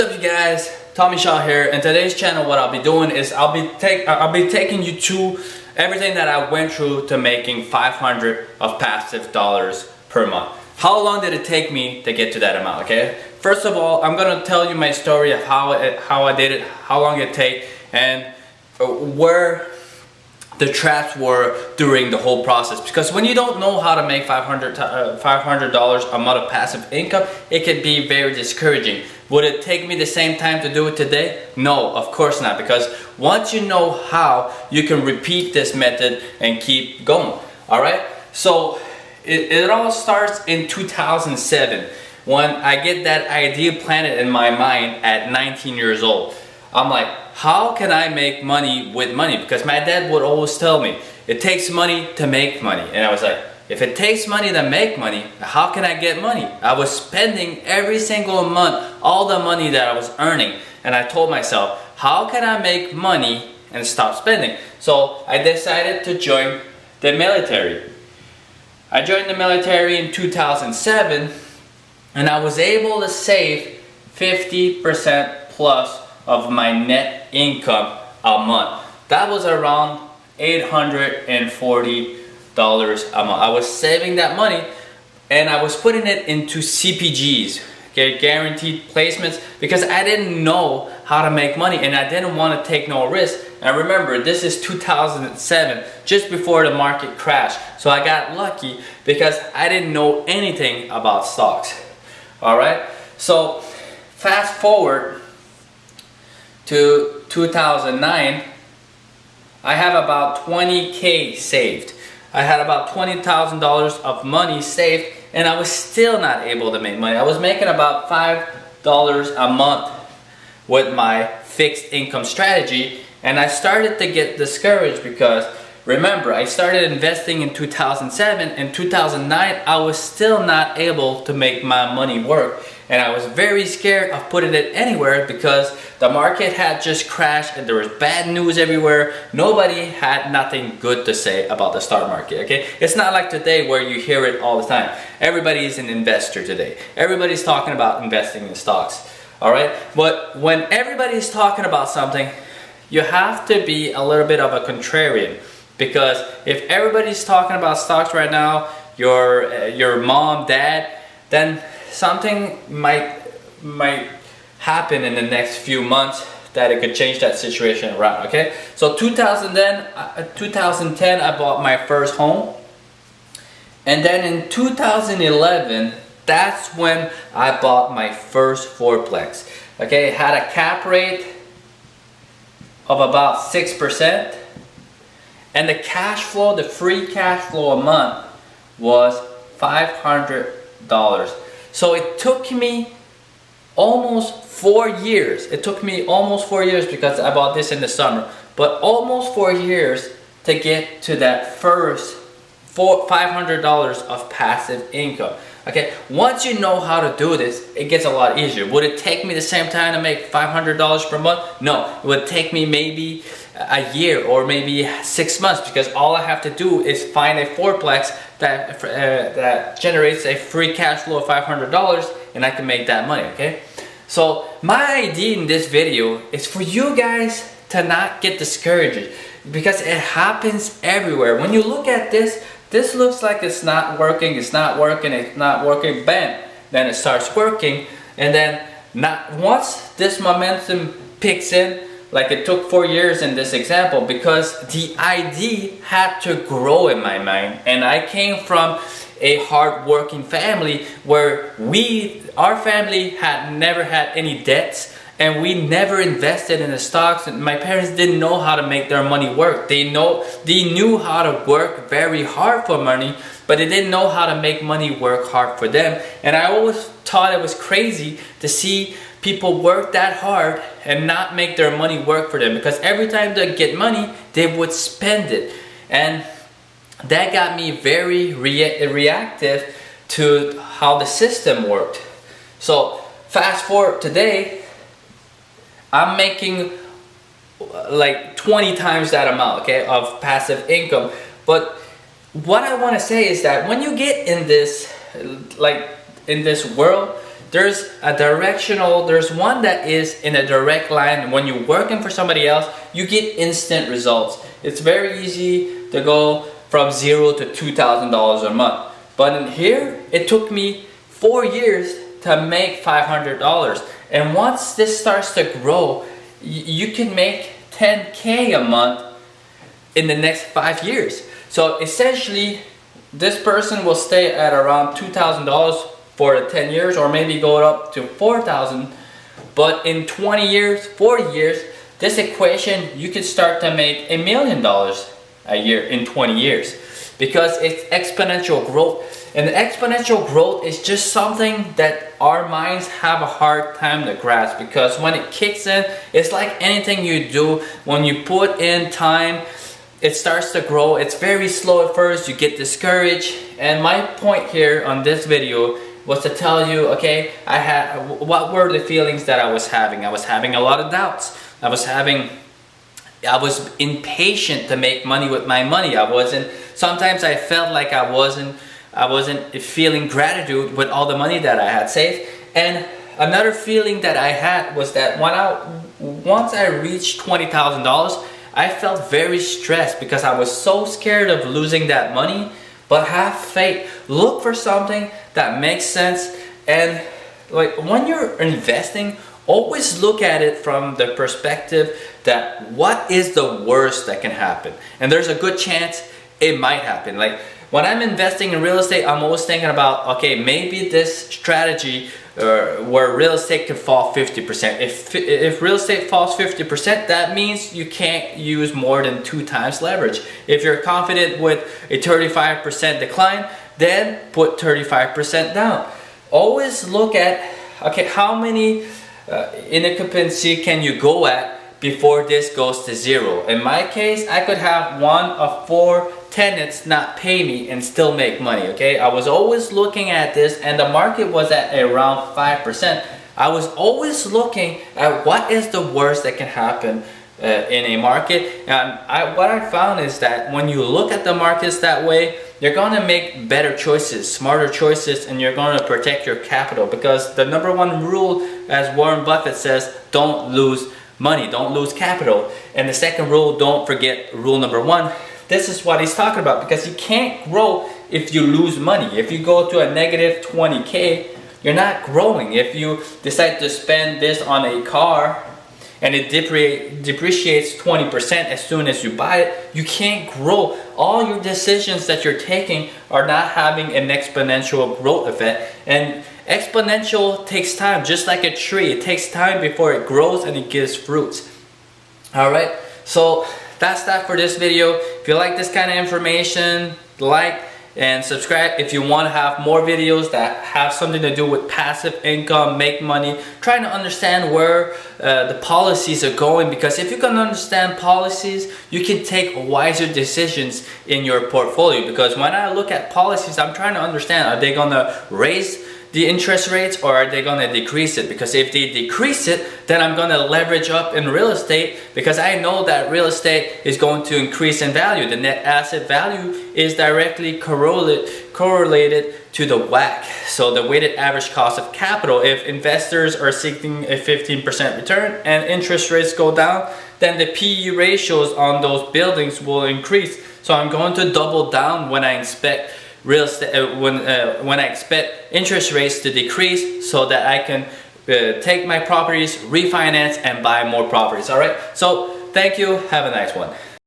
What's up, you guys? Tommy Shaw here. In today's channel, what I'll be doing is I'll be taking you to everything that I went through to making 500 of passive dollars per month. How long did it take me to get to that amount? Okay. First of all, I'm gonna tell you my story of how I did it, how long it take, and where the traps were during the whole process. Because when you don't know how to make $500 a month of passive income, it can be very discouraging. Would it take me the same time to do it today? No, of course not. Because once you know how, you can repeat this method and keep going. All right. So it all starts in 2007 when I get that idea planted in my mind at 19 years old. I'm like, how can I make money with money? Because my dad would always tell me, it takes money to make money. And I was like, if it takes money to make money, how can I get money? I was spending every single month all the money that I was earning. And I told myself, how can I make money and stop spending? So I decided to join the military. I joined the military in 2007, and I was able to save 50% plus of my net income a month. That was around $840 a month. I was saving that money and I was putting it into CPGs, okay, guaranteed placements, because I didn't know how to make money and I didn't want to take no risk. And remember, this is 2007, just before the market crashed. So I got lucky because I didn't know anything about stocks. All right, so fast forward to 2009, I have about 20K saved. I had about $20,000 of money saved, and I was still not able to make money. I was making about $5 a month with my fixed income strategy, and I started to get discouraged because, remember, I started investing in 2007. In 2009, I was still not able to make my money work. And I was very scared of putting it anywhere because the market had just crashed and there was bad news everywhere. Nobody had nothing good to say about the stock market, okay? It's not like today where you hear it all the time. Everybody is an investor today. Everybody's talking about investing in stocks, all right? But when everybody's talking about something, you have to be a little bit of a contrarian, because if everybody's talking about stocks right now, your mom, dad, then something might happen in the next few months that it could change that situation around, okay? So 2010, I bought my first home. And then in 2011, that's when I bought my first four-plex. Okay, it had a cap rate of about 6%. And the cash flow, the free cash flow a month was $500. So it took me almost 4 years. It took me almost 4 years because I bought this in the summer. But almost 4 years to get to that first $500 of passive income. Okay, once you know how to do this, it gets a lot easier. Would it take me the same time to make $500 per month? No, it would take me maybe a year or maybe 6 months, because all I have to do is find a four-plex that generates a free cash flow of $500 and I can make that money, okay? So my idea in this video is for you guys to not get discouraged, because it happens everywhere. When you look at this, this looks like it's not working, it's not working, it's not working, bam, then it starts working, and then once this momentum picks in, like it took 4 years in this example, because the idea had to grow in my mind. And I came from a hard-working family where our family had never had any debts, and we never invested in the stocks. And my parents didn't know how to make their money work. They knew how to work very hard for money, but they didn't know how to make money work hard for them. And I always thought it was crazy to see people work that hard and not make their money work for them, because every time they get money, they would spend it. And that got me very reactive to how the system worked. So fast forward today, I'm making like 20 times that amount, okay, of passive income. But what I want to say is that when you get in this, like in this world, there's a directional, there's one that is in a direct line. When you're working for somebody else, you get instant results. It's very easy to go from $0 to $2,000 a month. But in here, it took me 4 years to make $500. And once this starts to grow, you can make $10K a month in the next 5 years. So essentially, this person will stay at around $2,000 for 10 years, or maybe go up to $4,000. But in 20 years, 40 years, this equation, you can start to make $1 million a year in 20 years, because it's exponential growth. And the exponential growth is just something that our minds have a hard time to grasp, because when it kicks in, it's like anything you do. When you put in time, it starts to grow. It's very slow at first, you get discouraged. And my point here on this video was to tell you, okay, what were the feelings that I was having. I was having a lot of doubts. I was impatient to make money with my money. Sometimes I felt like I wasn't feeling gratitude with all the money that I had saved. And another feeling that I had was that once I reached $20,000, I felt very stressed, because I was so scared of losing that money. But have faith, look for something that makes sense. And like when you're investing, always look at it from the perspective that what is the worst that can happen? And there's a good chance it might happen. Like when I'm investing in real estate, I'm always thinking about, okay, maybe this strategy where real estate could fall 50%. If real estate falls 50%, that means you can't use more than 2 times leverage. If you're confident with a 35% decline, then put 35% down. Always look at, okay, how many in occupancy can you go at before this goes to 0? In my case, I could have 1 of 4 tenants not pay me and still make money. Okay, I was always looking at this, and the market was at around 5%. I was always looking at what is the worst that can happen in a market. And what I found is that when you look at the markets that way, you're going to make better choices, smarter choices, and you're going to protect your capital. Because the #1 rule, as Warren Buffett says, don't lose money, don't lose capital. And the second rule, don't forget rule #1. This is what he's talking about, because you can't grow if you lose money. If you go to a negative 20K, you're not growing. If you decide to spend this on a car and it depreciates 20% as soon as you buy it, you can't grow. All your decisions that you're taking are not having an exponential growth effect. And exponential takes time, just like a tree. It takes time before it grows and it gives fruits. Alright, so that's that for this video. If you like this kind of information, like and subscribe. If you want to have more videos that have something to do with passive income, make money, trying to understand where the policies are going, because if you can understand policies, you can take wiser decisions in your portfolio. Because when I look at policies, I'm trying to understand, are they going to raise the interest rates or are they going to decrease it? Because if they decrease it, then I'm going to leverage up in real estate, because I know that real estate is going to increase in value. The net asset value is directly correlated to the WACC, so the weighted average cost of capital. If investors are seeking a 15% return and interest rates go down, then the PE ratios on those buildings will increase. So I'm going to double down when I expect real estate, when I expect interest rates to decrease, so that I can take my properties, refinance, and buy more properties. All right, so thank you, have a nice one.